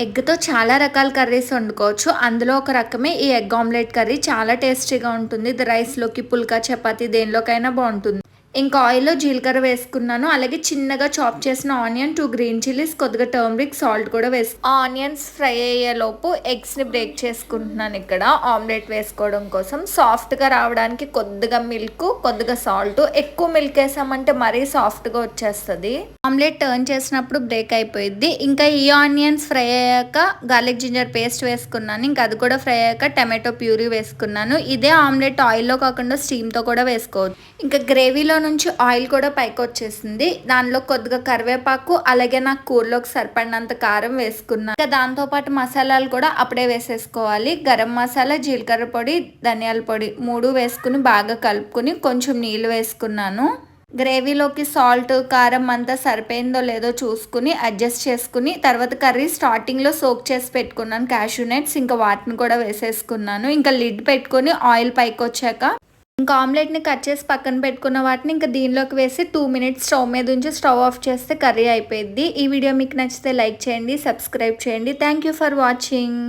ఎగ్‌తో చాలా రకాల కర్రీస్ వండుకోవచ్చు. అందులో ఒక రకమే ఈ ఎగ్ ఆమ్లెట్ కర్రీ. చాలా టేస్టీగా ఉంటుంది. ఇది రైస్‌లోకి, పుల్కా, చపాతీ దేనిలోకైనా బావుంటుంది. ఇంకా ఆయిల్‌లో జీలకర్ర వేసుకున్నాను. అలాగే చిన్నగా చాప్ చేసిన ఆనియన్, 2 గ్రీన్ చిల్లీస్, కొద్దిగా టర్మరిక్, సాల్ట్ కూడా ఆనియన్స్ ఫ్రై అయ్యేలోపు ఎగ్స్‌ని బ్రేక్ చేసుకుంటున్నాను ఇక్కడ ఆమ్లెట్ వేసుకోవడం కోసం. సాఫ్ట్‌గా రావడానికి కొద్దిగా మిల్క్, కొద్దిగా సాల్ట్. ఎక్కువ మిల్క్ ఏసామంటే మరీ సాఫ్ట్‌గా వచ్చేస్తది. ఆమ్లెట్ టర్న్ చేసినప్పుడు బ్రేక్ అయిపోయిద్ది. ఇంకా ఈ ఆనియన్స్ ఫ్రై అయ్యాక గార్లిక్ జింజర్ పేస్ట్ వేసుకున్నాను. ఇంకా అది కూడా ఫ్రై అయ్యాక టమాటో ప్యూరీ వేసుకున్నాను. ఇదే ఆమ్లెట్ ఆయిల్‌లో కాకుండా స్టీమ్‌తో కూడా వేసుకోవచ్చు. ఇంకా గ్రేవీలో నుంచి ఆయిల్ కూడా పైకొచ్చేసింది. దానిలో కొద్దిగా కరివేపాకు, అలాగే నాకు కూరలోకి సరిపడినంత కారం వేసుకున్నాను. ఇంకా దాంతో పాటు మసాలాలు కూడా అప్పుడే వేసేసుకోవాలి. గరం మసాలా, జీలకర్ర పొడి, ధనియాల పొడి 3 వేసుకుని బాగా కలుపుకొని కొంచెం నీళ్ళు వేసుకున్నాను. గ్రేవీలోకి సాల్ట్, కారం అంతా సరిపోయిందో లేదో చూసుకుని అడ్జస్ట్ చేసుకుని తర్వాత కర్రీ స్టార్టింగ్‌లో సోక్ చేసి పెట్టుకున్నాను క్యాష్యూ నట్స్. ఇంకా వాటిని కూడా వేసేసుకున్నాను. ఇంకా లిడ్ పెట్టుకొని ఆయిల్ పైకొచ్చాక ఇంకా ఆమ్లెట్‌ని కట్ చేసి పక్కన పెట్టుకున్న వాటిని ఇంకా దీనిలోకి వేసి 2 మినిట్స్ స్టవ్ మీద ఉంచి స్టవ్ ఆఫ్ చేస్తే కర్రీ అయిపోయిద్ది. ఈ వీడియో మీకు నచ్చితే లైక్ చేయండి, సబ్స్క్రైబ్ చేయండి. Thank you for watching.